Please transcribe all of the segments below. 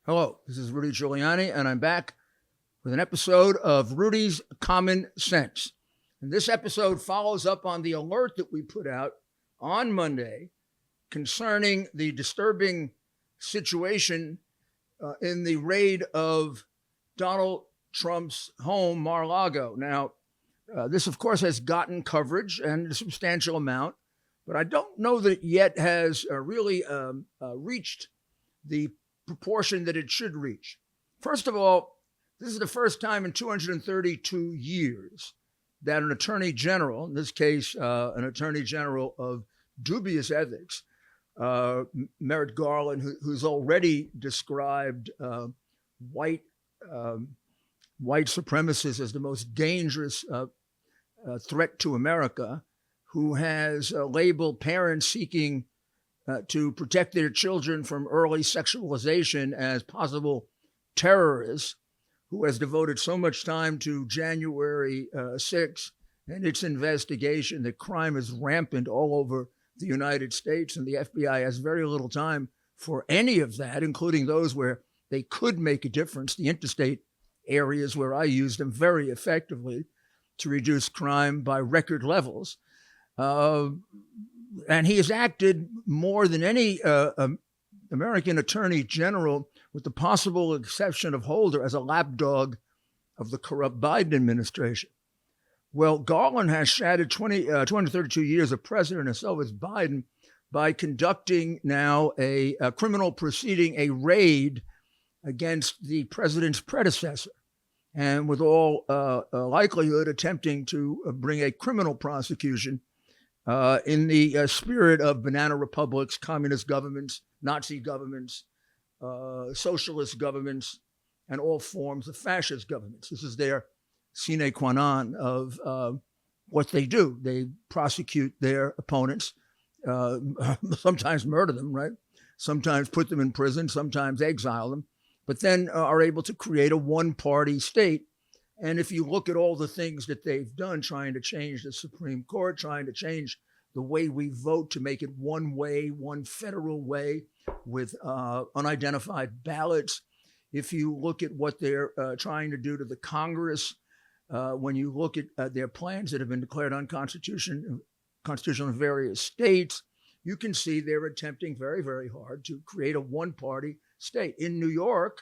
Hello, this is Rudy Giuliani, and I'm back with an episode of Rudy's Common Sense. And this episode follows up on the alert that we put out on Monday concerning the disturbing situation in the raid of Donald Trump's home, Mar-a-Lago. Now, this, of course, has gotten coverage and a substantial amount, but I don't know that it yet has really reached the proportion that it should reach. First of all, this is the first time in 232 years that an attorney general, in this case, an attorney general of dubious ethics, Merrick Garland, who's already described white supremacists as the most dangerous threat to America, who has labeled parents seeking to protect their children from early sexualization as possible terrorists, who has devoted so much time to January 6th and its investigation that crime is rampant all over the United States, and the FBI has very little time for any of that, including those where they could make a difference, the interstate areas where I used them very effectively to reduce crime by record levels. And he has acted more than any American attorney general, with the possible exception of Holder, as a lapdog of the corrupt Biden administration. Well, Garland has shattered 232 years of president, and so has Biden, by conducting now a criminal proceeding, a raid against the president's predecessor, and with all likelihood attempting to bring a criminal prosecution in the spirit of banana republics, communist governments, Nazi governments, socialist governments, and all forms of fascist governments. This is their sine qua non of what they do. They prosecute their opponents, sometimes murder them, right? Sometimes put them in prison, sometimes exile them, but then are able to create a one-party state. And if you look at all the things that they've done, trying to change the Supreme Court, trying to change the way we vote to make it one way, one federal way with unidentified ballots. If you look at what they're trying to do to the Congress, when you look at their plans that have been declared unconstitutional in various states, you can see they're attempting very, very hard to create a one-party state. In New York,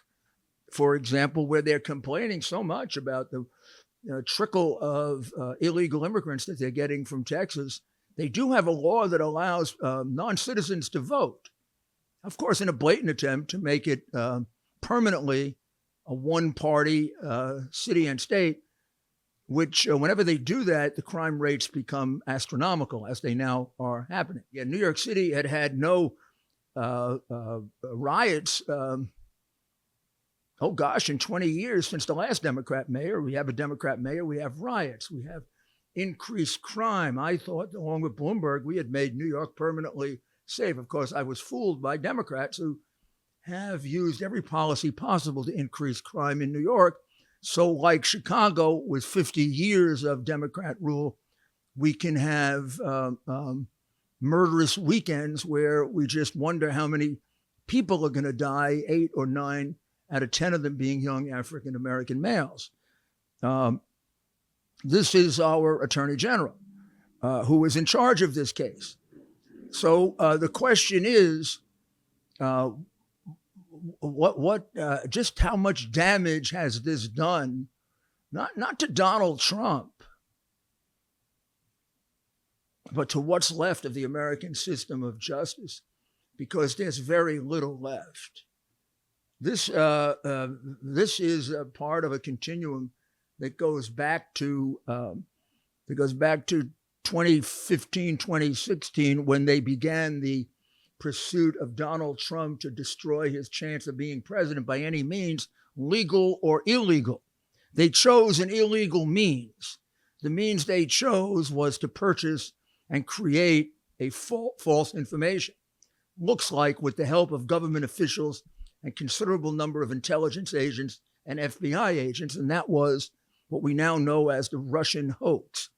for example, where they're complaining so much about the trickle of illegal immigrants that they're getting from Texas, they do have a law that allows non-citizens to vote. Of course, in a blatant attempt to make it permanently a one-party city and state, which whenever they do that, the crime rates become astronomical, as they now are happening. Yeah, New York City had no riots, in 20 years since the last Democrat mayor. We have a Democrat mayor, we have riots, we have increased crime. I thought, along with Bloomberg, we had made New York permanently safe. Of course, I was fooled by Democrats who have used every policy possible to increase crime in New York. So like Chicago, with 50 years of Democrat rule, we can have murderous weekends where we just wonder how many people are going to die, 8 or 9 out of 10 of them being young African-American males. This is our attorney general, who is in charge of this case. So the question is, just how much damage has this done, not to Donald Trump, but to what's left of the American system of justice, because there's very little left. This is a part of a continuum that goes back to 2015, 2016, when they began the pursuit of Donald Trump to destroy his chance of being president by any means, legal or illegal. They chose an illegal means. The means they chose was to purchase and create a false information. Looks like with the help of government officials and considerable number of intelligence agents and FBI agents, and that was what we now know as the Russian hoax.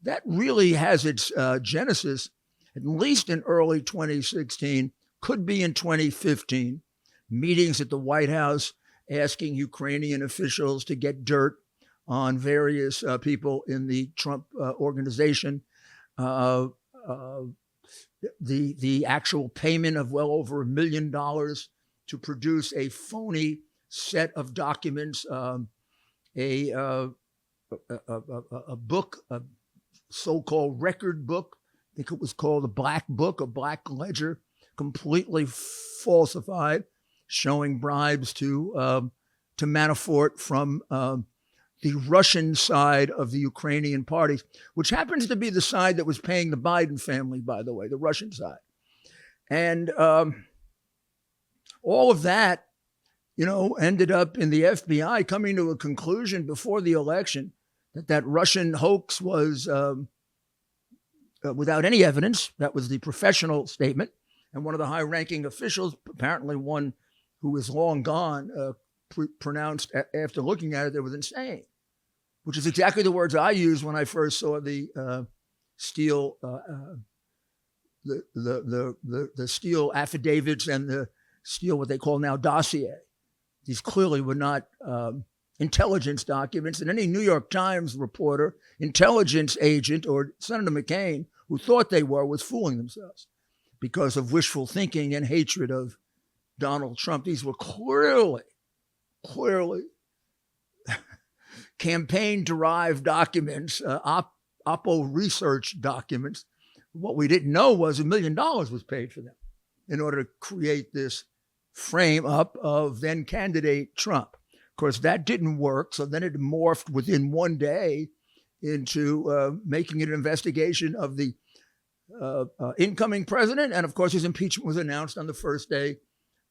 That really has its genesis, at least in early 2016, could be in 2015. meetings at the White House asking Ukrainian officials to get dirt on various people in the Trump organization. The actual payment of well over $1 million to produce a phony set of documents, a book, a so-called record book. I think it was called a Black Book, a Black Ledger, completely falsified, showing bribes to Manafort from the Russian side of the Ukrainian parties, which happens to be the side that was paying the Biden family, by the way, the Russian side. And all of that, ended up in the FBI coming to a conclusion before the election that Russian hoax was without any evidence. That was the professional statement. And one of the high-ranking officials, apparently one who is long gone, pronounced after looking at it, it was insane, which is exactly the words I used when I first saw the Steele, the Steele affidavits and the Steele, what they call now dossier. These clearly were not intelligence documents, and any New York Times reporter, intelligence agent, or Senator McCain, who thought they were, was fooling themselves because of wishful thinking and hatred of Donald Trump. These were clearly campaign-derived documents, Oppo research documents. What we didn't know was $1 million was paid for them in order to create this frame up of then candidate Trump. Of course, that didn't work, so then it morphed within one day into making it an investigation of the incoming president, and of course his impeachment was announced on the first day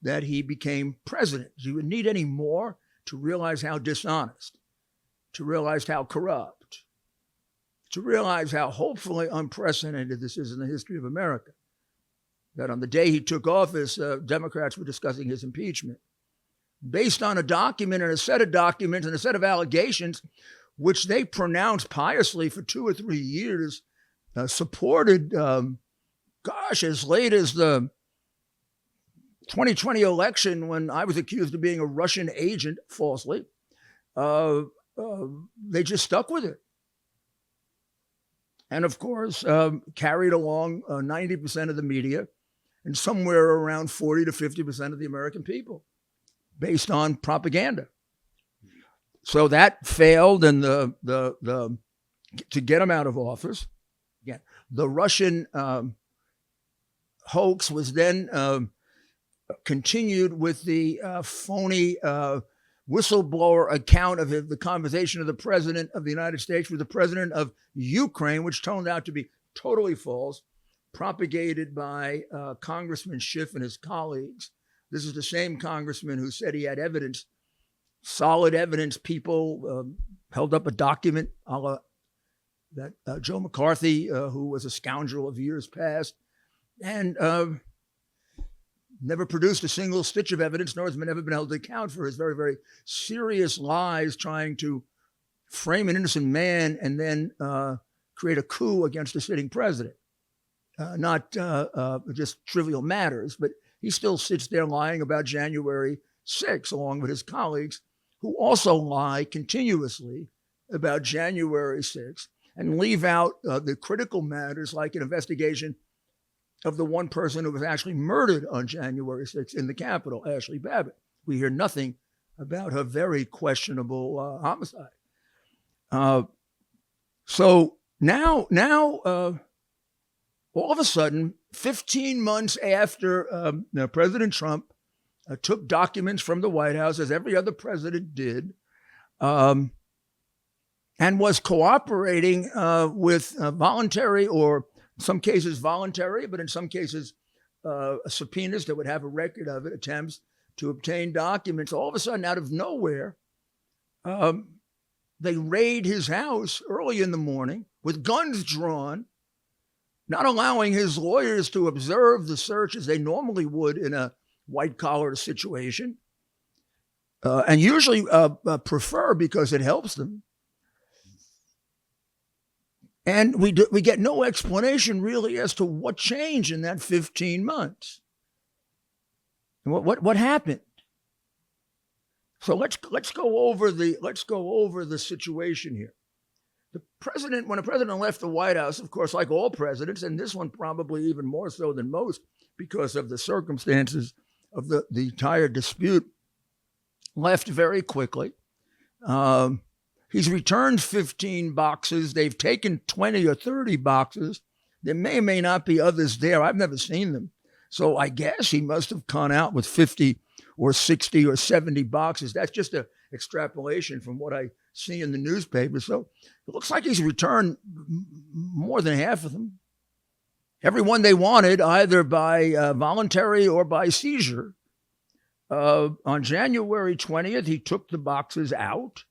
that he became president. You would need any more to realize how dishonest, to realize how corrupt, to realize how hopefully unprecedented this is in the history of America. That on the day he took office, Democrats were discussing his impeachment based on a document and a set of documents and a set of allegations which they pronounced piously for 2 or 3 years, supported, as late as the 2020 election, when I was accused of being a Russian agent falsely. They just stuck with it. And of course, carried along 90% of the media and somewhere around 40 to 50% of the American people based on propaganda. So that failed, and to get him out of office, again, the Russian hoax was then continued with the phony whistleblower account of the conversation of the president of the United States with the president of Ukraine, which turned out to be totally false, propagated by Congressman Schiff and his colleagues. This is the same congressman who said he had evidence, solid evidence. People held up a document that Joe McCarthy, who was a scoundrel of years past, and never produced a single stitch of evidence, nor has ever been held to account for his very, very serious lies, trying to frame an innocent man and then create a coup against a sitting president. Not just trivial matters, but he still sits there lying about January 6th, along with his colleagues, who also lie continuously about January 6th and leave out the critical matters like an investigation of the one person who was actually murdered on January 6th in the Capitol, Ashley Babbitt. We hear nothing about her very questionable homicide. So now, all of a sudden, 15 months after President Trump took documents from the White House, as every other president did, and was cooperating with voluntary, or in some cases voluntary, but in some cases subpoenas that would have a record of it, attempts to obtain documents. All of a sudden, out of nowhere, they raid his house early in the morning with guns drawn, not allowing his lawyers to observe the search as they normally would in a white-collar situation, and usually prefer because it helps them. And we get no explanation really as to what changed in that 15 months. What happened? So let's go over the situation here. The president, when a president left the White House, of course, like all presidents, and this one probably even more so than most because of the circumstances of the entire dispute, left very quickly. He's returned 15 boxes. They've taken 20 or 30 boxes. There may or may not be others there. I've never seen them. So I guess he must have gone out with 50 or 60 or 70 boxes. That's just an extrapolation from what I see in the newspaper. So it looks like he's returned more than half of them. Everyone they wanted, either by voluntary or by seizure. On January 20th, he took the boxes out.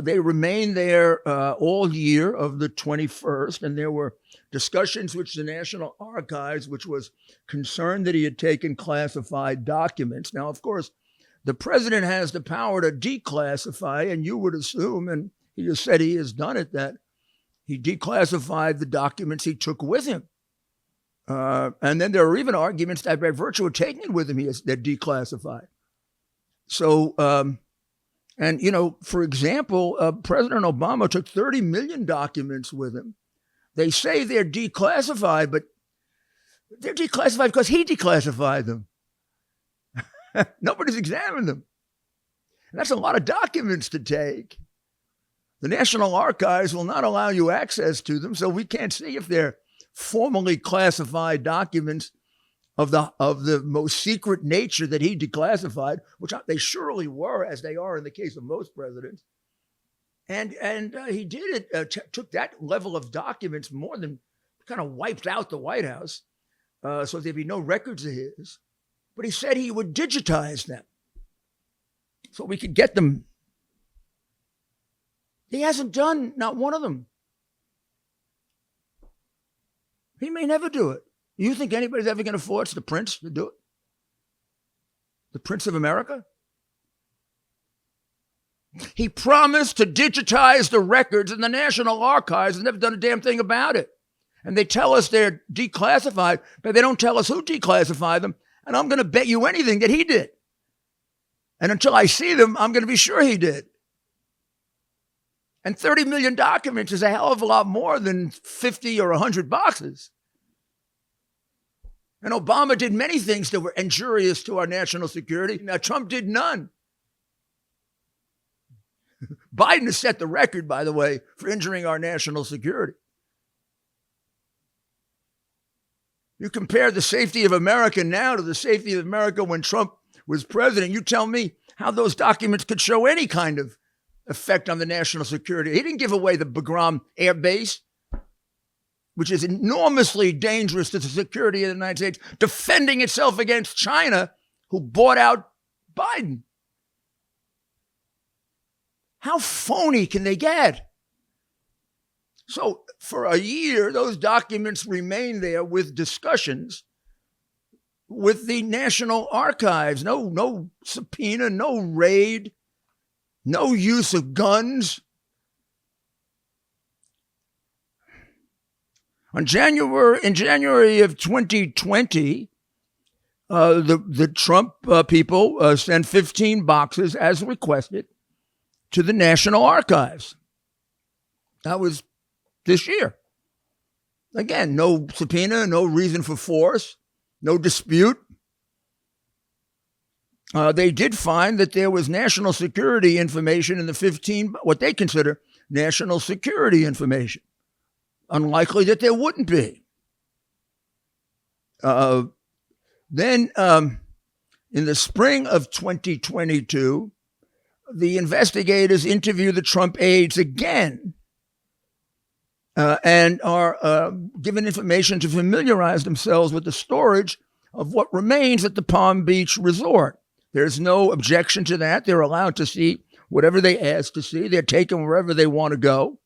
They remained there all year of the 21st, and there were discussions with the National Archives, which was concerned that he had taken classified documents. Now, of course, the president has the power to declassify, and you would assume, and he has said he has done it, that he declassified the documents he took with him. And then there are even arguments that by virtue of taking it with him, they're declassified. So, and, you know, for example, President Obama took 30 million documents with him. They say they're declassified, but they're declassified because he declassified them. Nobody's examined them. And that's a lot of documents to take. The National Archives will not allow you access to them, so we can't see if they're formally classified documents of the most secret nature that he declassified, which they surely were, as they are in the case of most presidents. And he did it, took that level of documents, more than kind of wiped out the White House, so there'd be no records of his. But he said he would digitize them so we could get them. He hasn't done not one of them. He may never do it. You think anybody's ever going to force the prince to do it? The Prince of America? He promised to digitize the records in the National Archives and never done a damn thing about it. And they tell us they're declassified, but they don't tell us who declassified them. And I'm going to bet you anything that he did. And until I see them, I'm going to be sure he did. And 30 million documents is a hell of a lot more than 50 or 100 boxes. And Obama did many things that were injurious to our national security. Now, Trump did none. Biden has set the record, by the way, for injuring our national security. You compare the safety of America now to the safety of America when Trump was president. You tell me how those documents could show any kind of effect on the national security. He didn't give away the Bagram Air Base, which is enormously dangerous to the security of the United States, defending itself against China, who bought out Biden. How phony can they get? So for a year, those documents remained there with discussions with the National Archives. No subpoena, no raid, no use of guns. In January of 2020, the Trump people sent 15 boxes as requested to the National Archives. That was this year. Again, no subpoena, no reason for force, no dispute. They did find that there was national security information in the 15, what they consider national security information. Unlikely that there wouldn't be. Then, in the spring of 2022, the investigators interview the Trump aides again and are given information to familiarize themselves with the storage of what remains at the Palm Beach resort. There's no objection to that. They're allowed to see whatever they ask to see. They're taken wherever they want to go.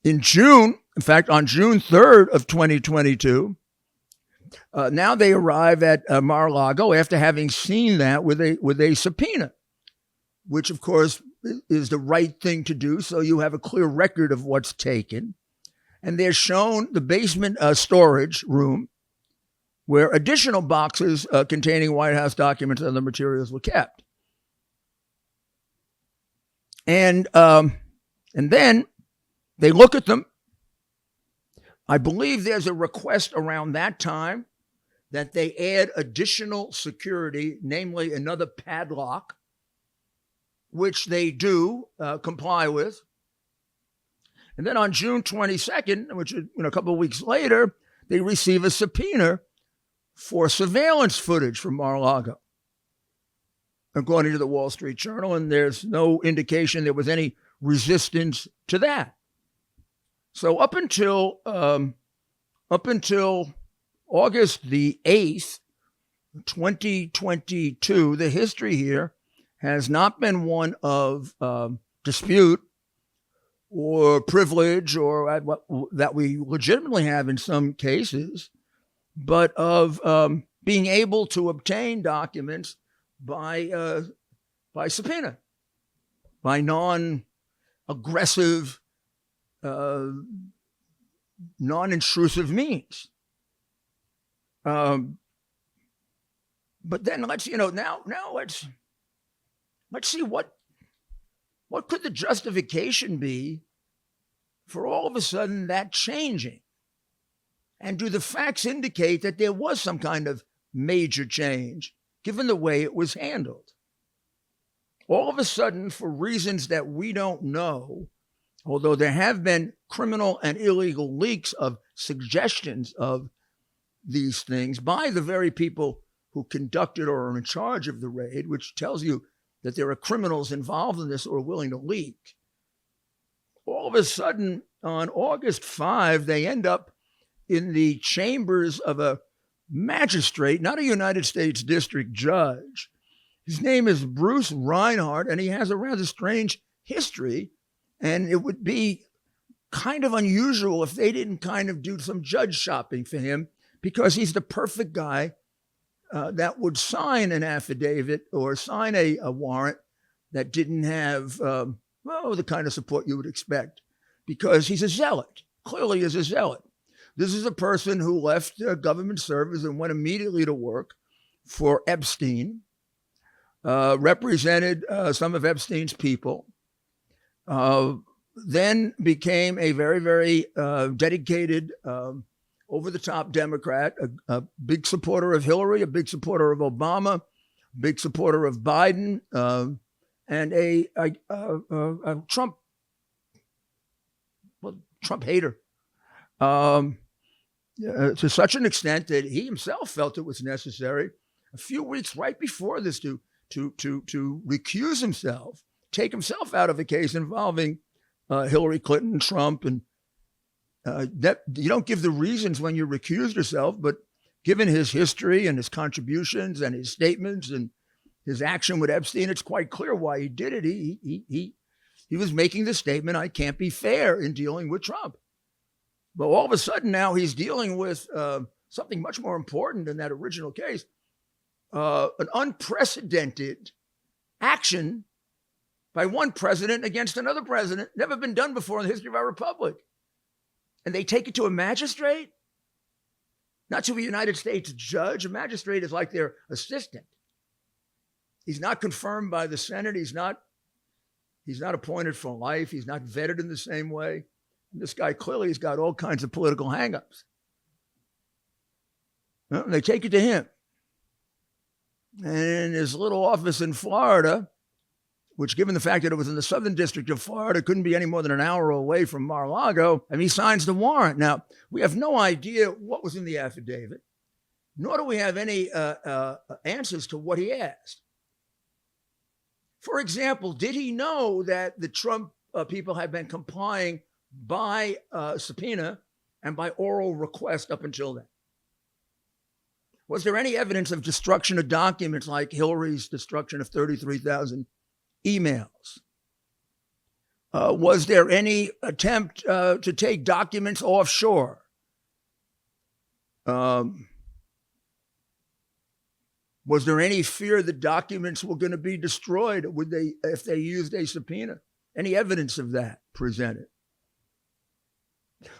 In June, in fact, on June 3rd of 2022, now they arrive at Mar-a-Lago after having seen that with a subpoena, which, of course, is the right thing to do, so you have a clear record of what's taken. And they're shown the basement storage room where additional boxes containing White House documents and other materials were kept. And then they look at them. I believe there's a request around that time that they add additional security, namely another padlock, which they do comply with. And then on June 22nd, which is a couple of weeks later, they receive a subpoena for surveillance footage from Mar-a-Lago, according to the Wall Street Journal, and there's no indication there was any resistance to that. So up until August the 8th, 2022, the history here has not been one of dispute or privilege or that we legitimately have in some cases, but of being able to obtain documents by subpoena, by non-aggressive, non-intrusive means. But then let's see what could the justification be for all of a sudden that changing? And do the facts indicate that there was some kind of major change, given the way it was handled? All of a sudden, for reasons that we don't know, although there have been criminal and illegal leaks of suggestions of these things by the very people who conducted or are in charge of the raid, which tells you that there are criminals involved in this or are willing to leak. All of a sudden, on August 5, they end up in the chambers of a magistrate, not a United States district judge. His name is Bruce Reinhardt, and he has a rather strange history. And it would be kind of unusual if they didn't kind of do some judge shopping for him, because he's the perfect guy that would sign an affidavit or sign a warrant that didn't have, the kind of support you would expect, because he's a zealot, clearly is a zealot. This is a person who left government service and went immediately to work for Epstein, represented some of Epstein's people, then became a very, very dedicated, over-the-top Democrat, a big supporter of Hillary, a big supporter of Obama, a big supporter of Biden, and a Trump hater. To such an extent that he himself felt it was necessary a few weeks right before this to recuse himself, take himself out of a case involving Hillary Clinton, Trump, and that you don't give the reasons when you recuse yourself, but given his history and his contributions and his statements and his action with Epstein, it's quite clear why he did it. He was making the statement, I can't be fair in dealing with Trump. But all of a sudden now he's dealing with something much more important than that original case, an unprecedented action by one president against another president, never been done before in the history of our republic. And they take it to a magistrate, not to a United States judge. A magistrate is like their assistant. He's not confirmed by the Senate. He's not appointed for life. He's not vetted in the same way. And this guy clearly has got all kinds of political hangups. Well, they take it to him. And in his little office in Florida, which, given the fact that it was in the Southern District of Florida, couldn't be any more than an hour away from Mar-a-Lago, and he signs the warrant. Now, we have no idea what was in the affidavit, nor do we have any answers to what he asked. For example, did he know that the Trump people had been complying by subpoena and by oral request up until then? Was there any evidence of destruction of documents like Hillary's destruction of 33,000 emails? Was there any attempt to take documents offshore? Was there any fear that documents were going to be destroyed if they used a subpoena? Any evidence of that presented?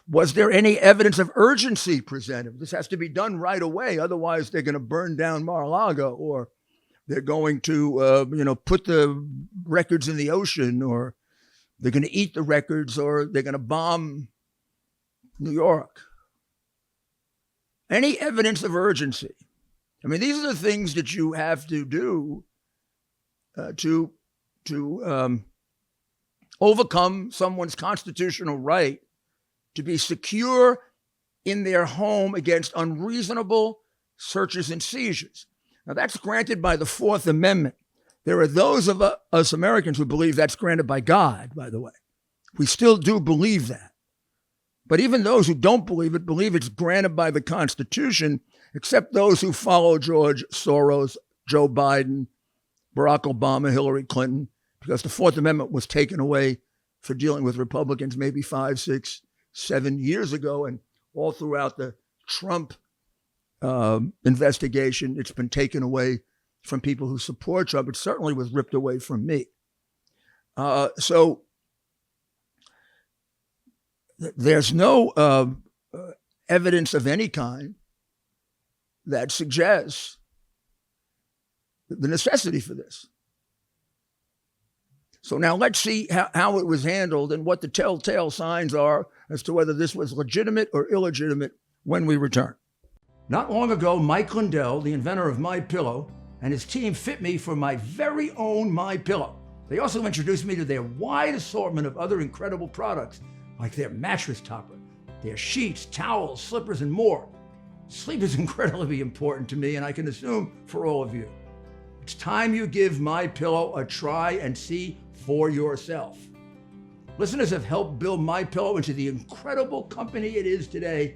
Was there any evidence of urgency presented? This has to be done right away. Otherwise, they're going to burn down Mar-a-Lago, or they're going to, put the records in the ocean, or they're going to eat the records, or they're going to bomb New York. Any evidence of urgency? I mean, these are the things that you have to do to overcome someone's constitutional right to be secure in their home against unreasonable searches and seizures. Now, that's granted by the Fourth Amendment. There are those of us Americans who believe that's granted by God, by the way. We still do believe that. But even those who don't believe it believe it's granted by the Constitution, except those who follow George Soros, Joe Biden, Barack Obama, Hillary Clinton, because the Fourth Amendment was taken away for dealing with Republicans maybe 5, 6, 7 years ago, and all throughout the Trump investigation, it's been taken away from people who support Trump. It certainly was ripped away from me. So there's no evidence of any kind that suggests the necessity for this. So now let's see how it was handled and what the telltale signs are as to whether this was legitimate or illegitimate when we return. Not long ago, Mike Lindell, the inventor of MyPillow, and his team fit me for my very own MyPillow. They also introduced me to their wide assortment of other incredible products, like their mattress topper, their sheets, towels, slippers, and more. Sleep is incredibly important to me, and I can assume for all of you. It's time you give MyPillow a try and see for yourself. Listeners have helped build MyPillow into the incredible company it is today,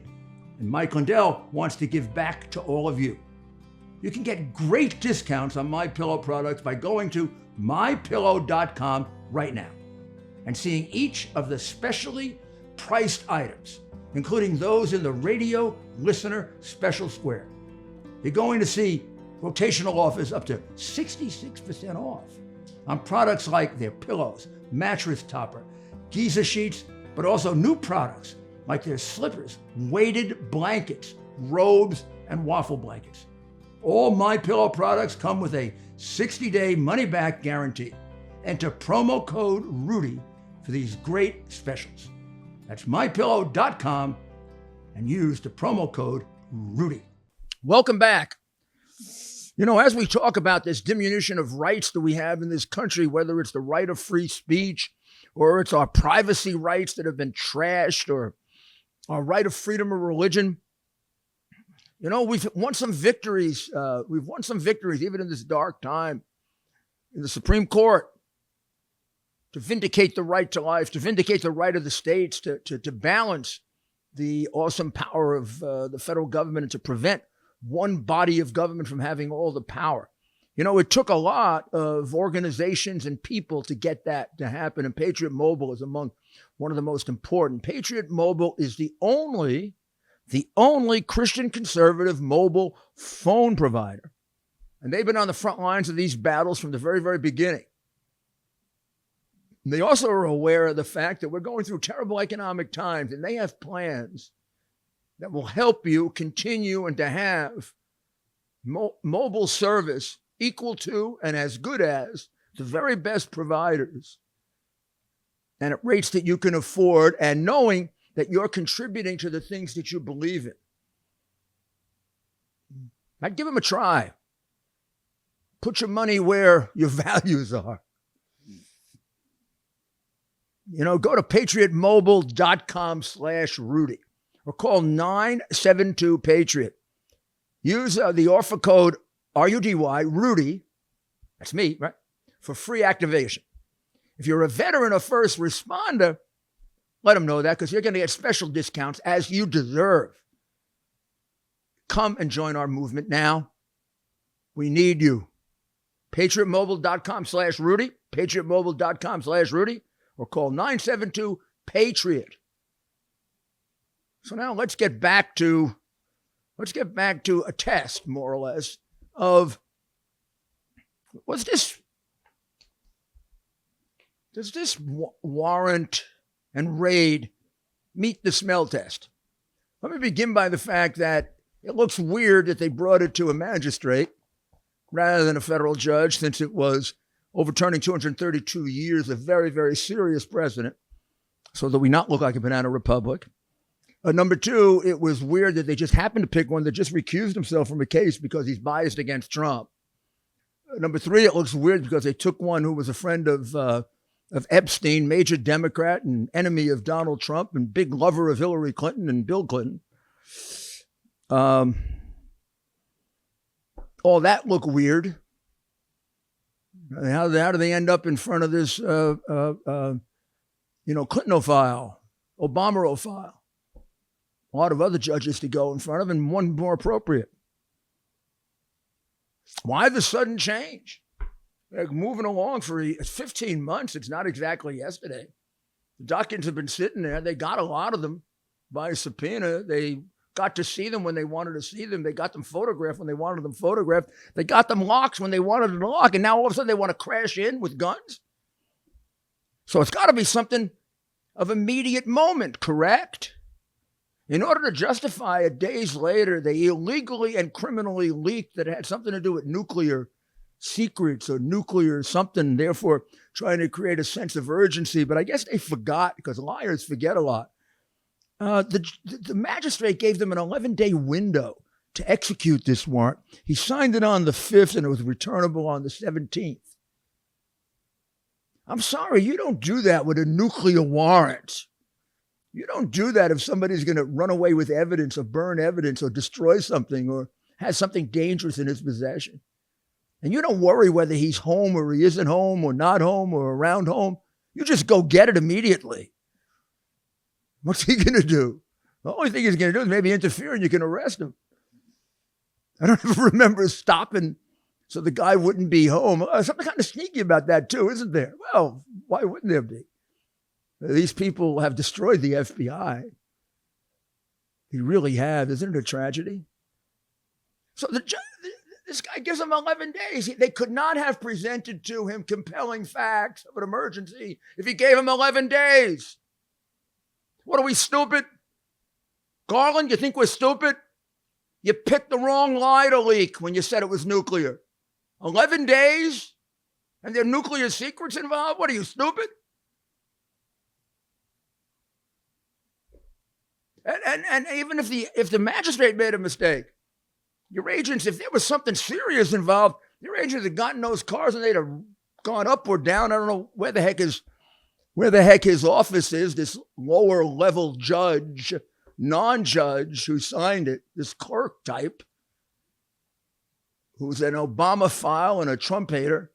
and Mike Lindell wants to give back to all of you. You can get great discounts on MyPillow products by going to mypillow.com right now and seeing each of the specially priced items, including those in the radio listener special square. You're going to see rotational offers up to 66% off on products like their pillows, mattress topper, Giza sheets, but also new products like their slippers, weighted blankets, robes, and waffle blankets. All MyPillow products come with a 60-day money-back guarantee. Enter promo code Rudy for these great specials. That's mypillow.com and use the promo code Rudy. Welcome back. As we talk about this diminution of rights that we have in this country, whether it's the right of free speech or it's our privacy rights that have been trashed or our right of freedom of religion, we've won some victories. We've won some victories even in this dark time in the Supreme Court to vindicate the right to life, to vindicate the right of the states, to balance the awesome power of the federal government and to prevent one body of government from having all the power. It took a lot of organizations and people to get that to happen, and Patriot Mobile is among one of the most important. Patriot Mobile is the only Christian conservative mobile phone provider, and they've been on the front lines of these battles from the very, very beginning. They also are aware of the fact that we're going through terrible economic times, and they have plans that will help you continue and to have mobile service equal to and as good as the very best providers and at rates that you can afford, and knowing that you're contributing to the things that you believe in. I'd give them a try. Put your money where your values are. Go to patriotmobile.com/Rudy or call 972-PATRIOT. Use the offer code RUDY, Rudy, that's me, right, for free activation. If you're a veteran or first responder, let them know that, because you're going to get special discounts as you deserve. Come and join our movement now. We need you. PatriotMobile.com/Rudy, PatriotMobile.com/Rudy, or call 972-PATRIOT. So now let's get back to a test, more or less, of does this warrant and raid meet the smell test. Let me begin by the fact that it looks weird that they brought it to a magistrate rather than a federal judge, since it was overturning 232 years of very, very serious precedent, so that we not look like a banana republic. Number two, it was weird that they just happened to pick one that just recused himself from a case because he's biased against Trump. Number three, it looks weird because they took one who was a friend of Epstein, major Democrat and enemy of Donald Trump and big lover of Hillary Clinton and Bill Clinton. All that look weird. How do they end up in front of this, Clintophile, Obama-ophile? A lot of other judges to go in front of, and one more appropriate. Why the sudden change? They're moving along for 15 months. It's not exactly yesterday. The documents have been sitting there. They got a lot of them by subpoena. They got to see them when they wanted to see them. They got them photographed when they wanted them photographed. They got them locked when they wanted them locked. And now all of a sudden they want to crash in with guns? So it's got to be something of immediate moment, correct? In order to justify it days later, they illegally and criminally leaked that it had something to do with nuclear secrets or nuclear something, therefore trying to create a sense of urgency. But I guess they forgot, because liars forget a lot. The magistrate gave them an 11-day window to execute this warrant. He signed it on the 5th, and it was returnable on the 17th. I'm sorry, you don't do that with a nuclear warrant. You don't do that if somebody's going to run away with evidence or burn evidence or destroy something or has something dangerous in his possession. And you don't worry whether he's home or he isn't home or not home or around home. You just go get it immediately. What's he going to do? The only thing he's going to do is maybe interfere and you can arrest him. I don't ever remember stopping so the guy wouldn't be home. Something kind of sneaky about that too, isn't there? Well, why wouldn't there be? These people have destroyed the FBI. They really have. Isn't it a tragedy? So this guy gives them 11 days. They could not have presented to him compelling facts of an emergency if he gave him 11 days. What are we, stupid? Garland, you think we're stupid? You picked the wrong lie to leak when you said it was nuclear. 11 days? And there are nuclear secrets involved? What are you, stupid? And even if the magistrate made a mistake, your agents, if there was something serious involved, your agents had gotten those cars and they'd have gone up or down. I don't know where the heck his office is, this lower level judge, non-judge who signed it, this clerk type, who's an Obama-phile and a Trump hater.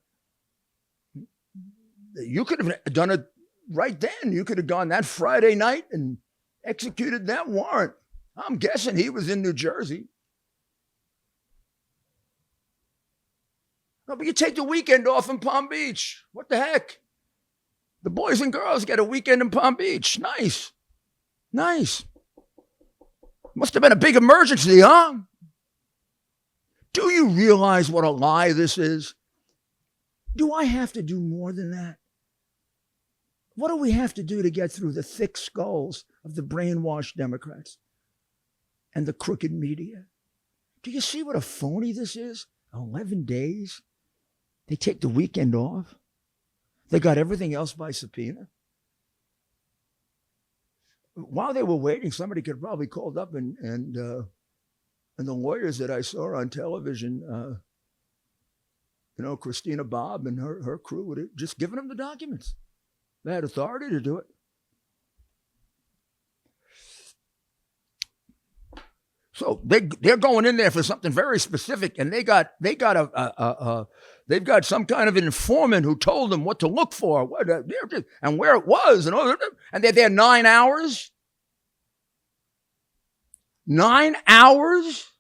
You could have done it right then. You could have gone that Friday night and executed that warrant. I'm guessing he was in New Jersey. No, but you take the weekend off in Palm Beach. What the heck? The boys and girls get a weekend in Palm Beach. Nice. Nice. Must have been a big emergency, huh? Do you realize what a lie this is? Do I have to do more than that? What do we have to do to get through the thick skulls of the brainwashed Democrats and the crooked media? Do you see what a phony this is? 11 days? They take the weekend off? They got everything else by subpoena? While they were waiting, somebody could probably called up and the lawyers that I saw on television, Christina Bobb and her crew would have just given them the documents. They had authority to do it. So they're going in there for something very specific, and they've got some kind of an informant who told them what to look for, and where it was, and they're there 9 hours. 9 hours,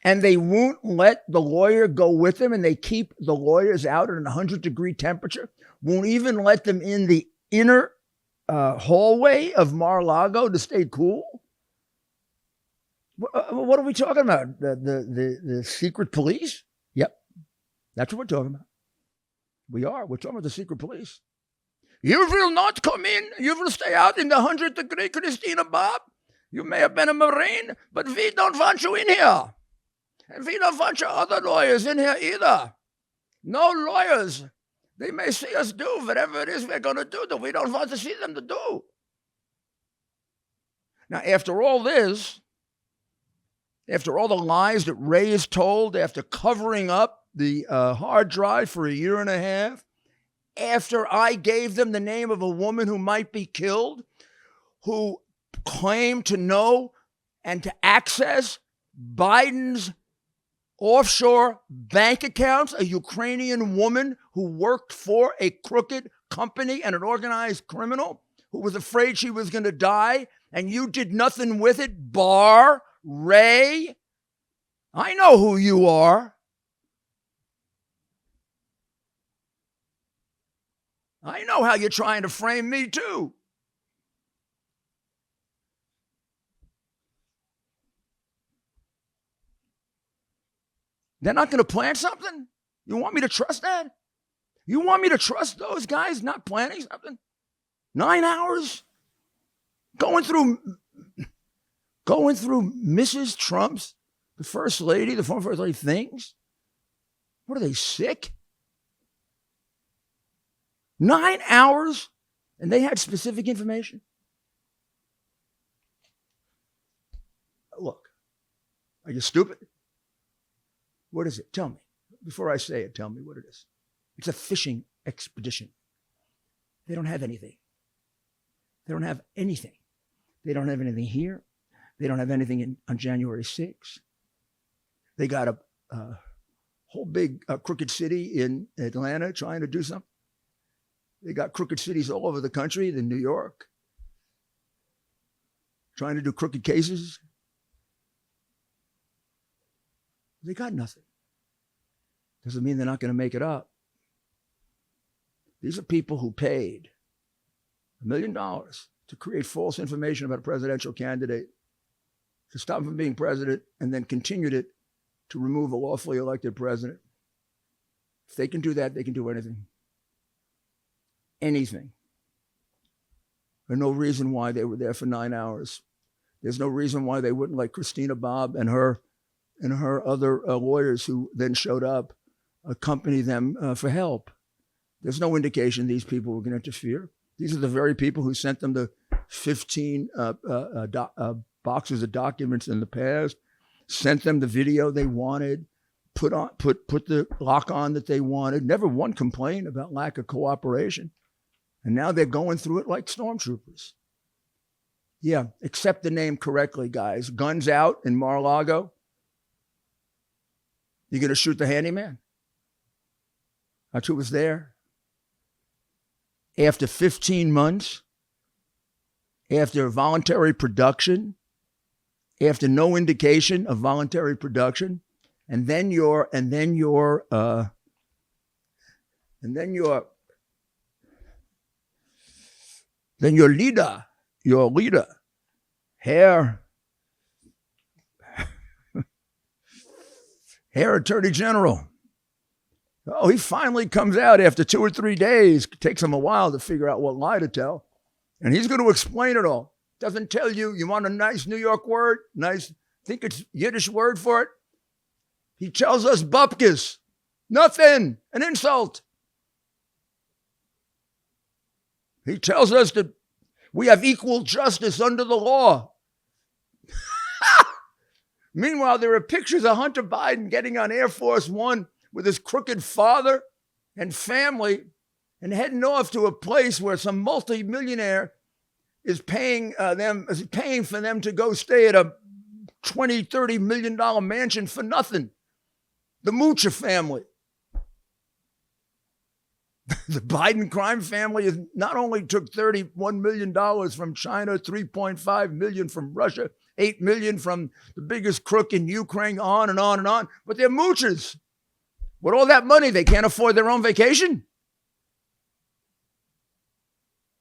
and they won't let the lawyer go with them, and they keep the lawyers out at a 100-degree temperature. Won't even let them in the inner hallway of Mar-a-Lago to stay cool. What are we talking about? The secret police? Yep, that's what we're talking about. We're talking about the secret police. You will not come in. You will stay out in the 100-degree Christina Bob. You may have been a Marine, but we don't want you in here. And we don't want your other lawyers in here either. No lawyers. They may see us do whatever it is we're going to do that we don't want to see them to do. Now, after all this, after all the lies that Ray has told, after covering up the hard drive for a year and a half, after I gave them the name of a woman who might be killed, who claimed to know and to access Biden's offshore bank accounts, a Ukrainian woman who worked for a crooked company and an organized criminal who was afraid she was going to die, and you did nothing with it, Barr, Ray. I know who you are. I know how you're trying to frame me too. They're not going to plan something? You want me to trust that? You want me to trust those guys not planning something? 9 hours? Going through Mrs. Trump's, the first lady, the former first lady, things? What are they, sick? 9 hours? And they had specific information? Look, are you stupid? What is it? Tell me. Before I say it, tell me what it is. It's a fishing expedition. They don't have anything. They don't have anything. They don't have anything here. They don't have anything on January 6th. They got a whole big crooked city in Atlanta trying to do something. They got crooked cities all over the country, in New York, trying to do crooked cases. They got nothing. Doesn't mean they're not going to make it up. These are people who paid $1 million to create false information about a presidential candidate, to stop him from being president, and then continued it to remove a lawfully elected president. If they can do that, they can do anything. Anything. There's no reason why they were there for 9 hours. There's no reason why they wouldn't let Christina Bobb and her other lawyers who then showed up accompany them for help. There's no indication these people were going to interfere. These are the very people who sent them the 15 boxes of documents in the past, sent them the video they wanted, put the lock on that they wanted. Never one complaint about lack of cooperation. And now they're going through it like stormtroopers. Yeah, accept the name correctly, guys. Guns out in Mar-a-Lago. You're going to shoot the handyman? That's who was there. After 15 months, after voluntary production, after no indication of voluntary production, and then your leader, Hair Attorney General. Oh, he finally comes out after 2 or 3 days. It takes him a while to figure out what lie to tell. And he's going to explain it all. Doesn't tell you, you want a nice New York word? Nice, think it's Yiddish word for it? He tells us bupkis. Nothing. An insult. He tells us that we have equal justice under the law. Meanwhile, there are pictures of Hunter Biden getting on Air Force One with his crooked father and family and heading off to a place where some multimillionaire is paying for them to go stay at a $20, $30 million mansion for nothing. The Moocher family. The Biden crime family is not only took $31 million from China, $3.5 million from Russia, $8 million from the biggest crook in Ukraine, on and on and on, but they're moochers. With all that money, they can't afford their own vacation.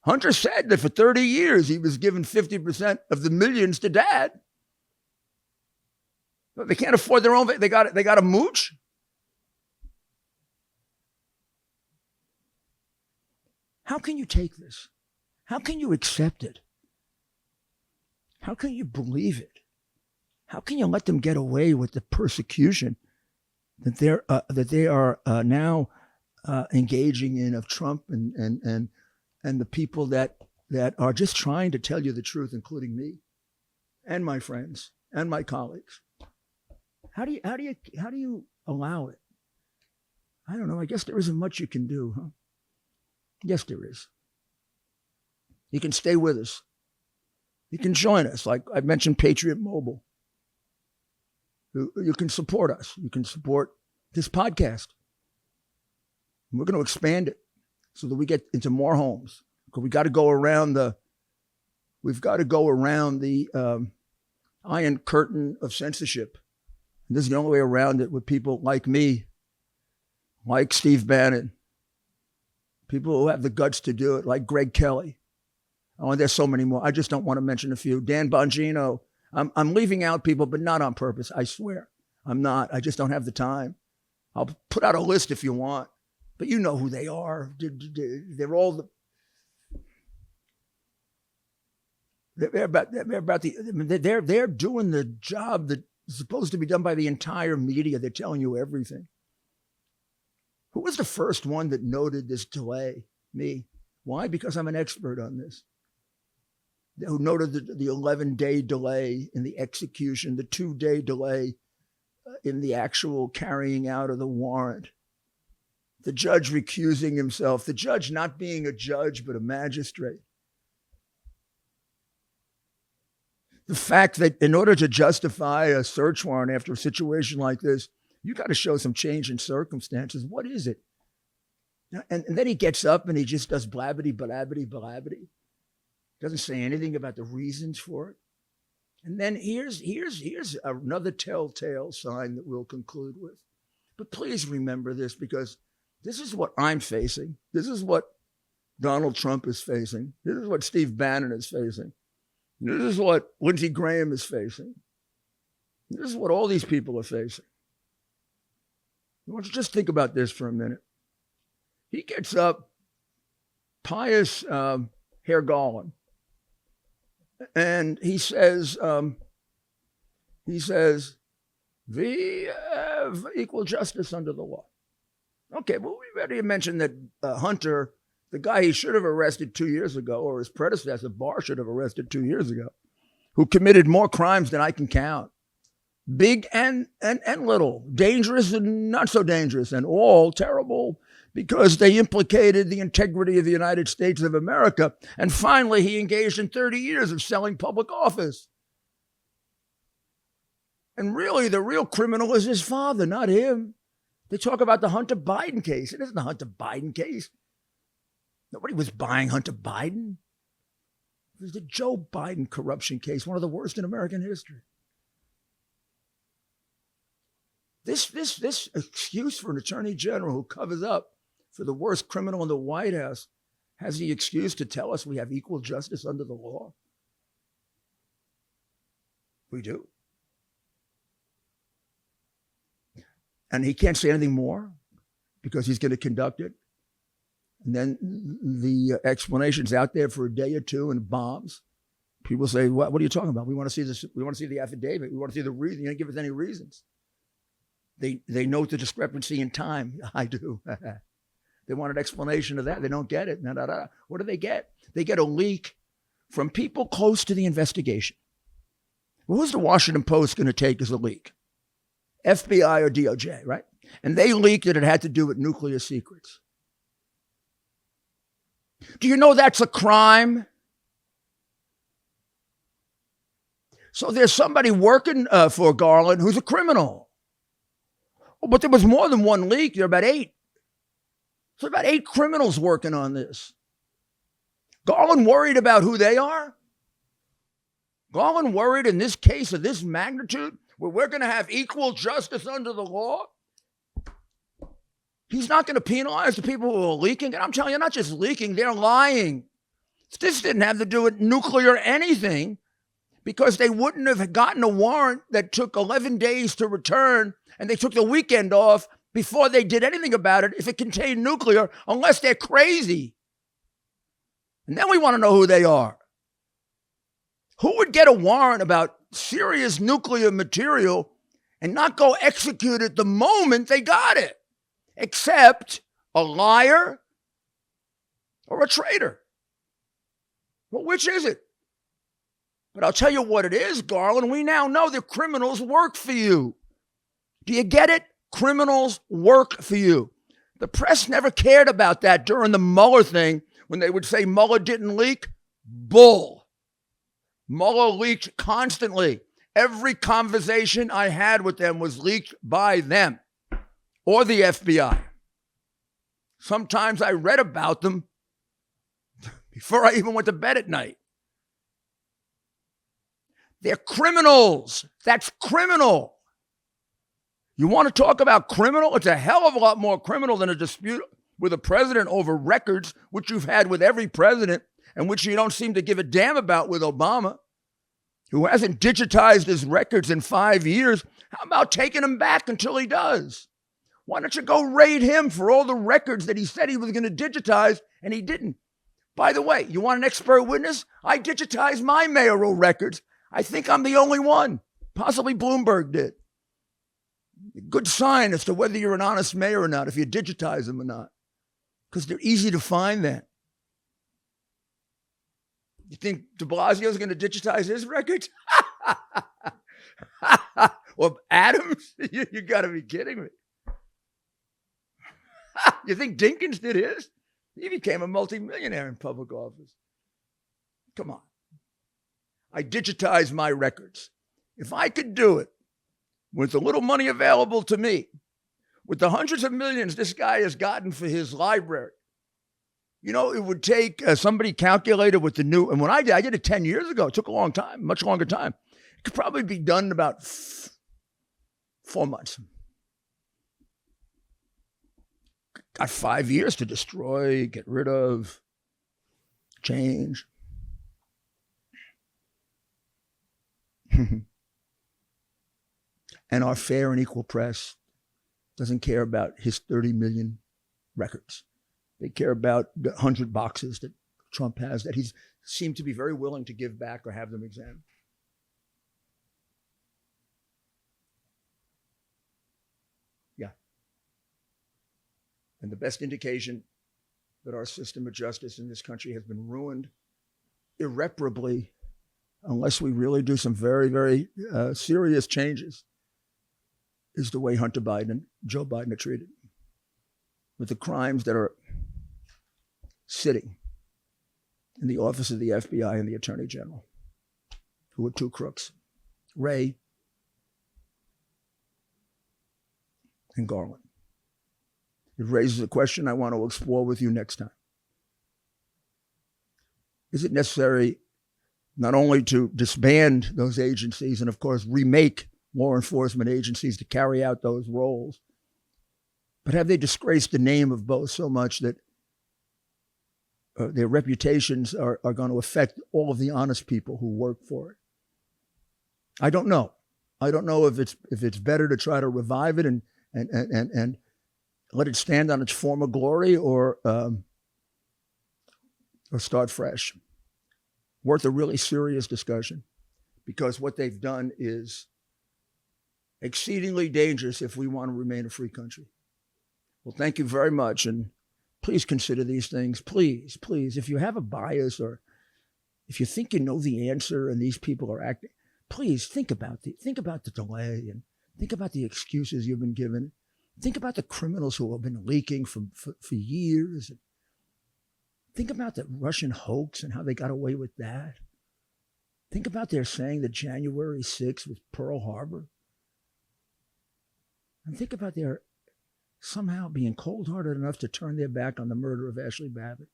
Hunter said that for 30 years, he was given 50% of the millions to dad. But they can't afford their own, they got a mooch. How can you take this? How can you accept it? How can you believe it? How can you let them get away with the persecution that they are now engaging in of Trump and the people that are just trying to tell you the truth, including me and my friends and my colleagues? How do you allow it? I don't know. I guess there isn't much you can do, huh? Yes, there is. You can stay with us. You can join us. Like I mentioned, Patriot Mobile. You can support us. You can support this podcast. And we're going to expand it so that we get into more homes. Because we've got to go around the iron curtain of censorship. And this is the only way around it with people like me, like Steve Bannon, people who have the guts to do it, like Greg Kelly. Oh, and there's so many more. I just don't want to mention a few. Dan Bongino. I'm leaving out people, but not on purpose. I swear. I'm not. I just don't have the time. I'll put out a list if you want, but you know who they are. They're all they're doing the job that is supposed to be done by the entire media. They're telling you everything. Who was the first one that noted this delay? Me. Why? Because I'm an expert on this. Who noted the 11-day delay in the execution, the 2-day delay in the actual carrying out of the warrant. The judge recusing himself, the judge not being a judge but a magistrate. The fact that in order to justify a search warrant after a situation like this, you got to show some change in circumstances. What is it? And then he gets up and he just does blabbity, blabbity, blabbity. Doesn't say anything about the reasons for it. And then here's another telltale sign that we'll conclude with. But please remember this, because this is what I'm facing. This is what Donald Trump is facing. This is what Steve Bannon is facing. This is what Lindsey Graham is facing. This is what all these people are facing. I want you to just think about this for a minute. He gets up, pious Herr Garland, and he says, we have equal justice under the law. Okay, well, we already mentioned that Hunter, the guy he should have arrested 2 years ago, or his predecessor, Barr, should have arrested 2 years ago, who committed more crimes than I can count. Big and little, dangerous and not so dangerous, and all terrible because they implicated the integrity of the United States of America. And finally, he engaged in 30 years of selling public office. And really, the real criminal is his father, not him. They talk about the Hunter Biden case. It isn't the Hunter Biden case. Nobody was buying Hunter Biden. It was the Joe Biden corruption case, one of the worst in American history. This excuse for an attorney general who covers up for the worst criminal in the White House has the excuse to tell us we have equal justice under the law. We do. And he can't say anything more because he's going to conduct it. And then the explanation's out there for a day or two and bombs. People say, what are you talking about? We want to see this. We want to see the affidavit. We want to see the reason. You didn't give us any reasons. They note the discrepancy in time. I do. They want an explanation of that. They don't get it. What do they get? They get a leak from people close to the investigation. What was the Washington Post going to take as a leak? FBI or DOJ, right? And they leaked that it had to do with nuclear secrets. Do you know that's a crime? So there's somebody working for Garland who's a criminal. Oh, but there was more than one leak. There are about 8. So about 8 criminals working on this. Garland worried about who they are? Garland worried in this case of this magnitude, where we're going to have equal justice under the law? He's not going to penalize the people who are leaking. And I'm telling you, not just leaking, they're lying. This didn't have to do with nuclear anything, because they wouldn't have gotten a warrant that took 11 days to return, and they took the weekend off before they did anything about it if it contained nuclear, unless they're crazy. And then we want to know who they are. Who would get a warrant about serious nuclear material and not go execute it the moment they got it? Except a liar or a traitor. Well, which is it? But I'll tell you what it is, Garland. We now know that criminals work for you. Do you get it? Criminals work for you. The press never cared about that during the Mueller thing when they would say Mueller didn't leak. Bull. Mueller leaked constantly. Every conversation I had with them was leaked by them or the FBI. Sometimes I read about them before I even went to bed at night. They're criminals. That's criminal. You want to talk about criminal? It's a hell of a lot more criminal than a dispute with a president over records, which you've had with every president and which you don't seem to give a damn about with Obama, who hasn't digitized his records in 5 years. How about taking them back until he does? Why don't you go raid him for all the records that he said he was going to digitize and he didn't? By the way, you want an expert witness? I digitized my mayoral records. I think I'm the only one. Possibly Bloomberg did. Good sign as to whether you're an honest mayor or not, if you digitize them or not. Because they're easy to find then. You think de Blasio's going to digitize his records? Or Adams? You got to be kidding me. You think Dinkins did his? He became a multimillionaire in public office. Come on. I digitized my records. If I could do it with the little money available to me, with the hundreds of millions this guy has gotten for his library, you know, it would take somebody calculated with the new, and when I did it 10 years ago. It took a long time, much longer time. It could probably be done in about 4 months. Got 5 years to destroy, get rid of, change. And our fair and equal press doesn't care about his 30 million records. They care about the 100 boxes that Trump has that he's seemed to be very willing to give back or have them examined. Yeah. And the best indication that our system of justice in this country has been ruined irreparably unless we really do some very, very serious changes is the way Hunter Biden and Joe Biden are treated, with the crimes that are sitting in the office of the FBI and the Attorney General, who are two crooks, Wray and Garland. It raises a question I want to explore with you next time. Is it necessary not only to disband those agencies and, of course, remake law enforcement agencies to carry out those roles, but have they disgraced the name of both so much that their reputations are going to affect all of the honest people who work for it? I don't know. I don't know if it's better to try to revive it and let it stand on its former glory or start fresh. Worth a really serious discussion, because what they've done is exceedingly dangerous if we want to remain a free country. Well, thank you very much, and please consider these things. Please, please, if you have a bias or if you think you know the answer and these people are acting, please think about the delay and think about the excuses you've been given. Think about the criminals who have been leaking for years. Think about the Russian hoax and how they got away with that. Think about their saying that January 6th was Pearl Harbor. And think about their somehow being cold-hearted enough to turn their back on the murder of Ashley Babbitt.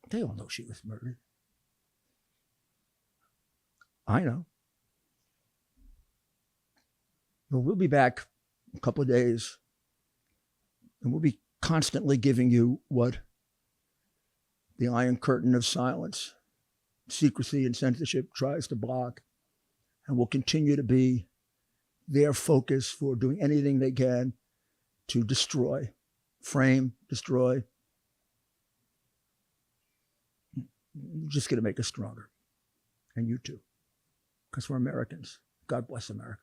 They all know she was murdered. I know. Well, we'll be back in a couple of days, and we'll be constantly giving you what the Iron Curtain of silence, secrecy, and censorship tries to block, and will continue to be their focus for doing anything they can to destroy, frame, destroy, just going to make us stronger. And you too, because we're Americans. God bless America.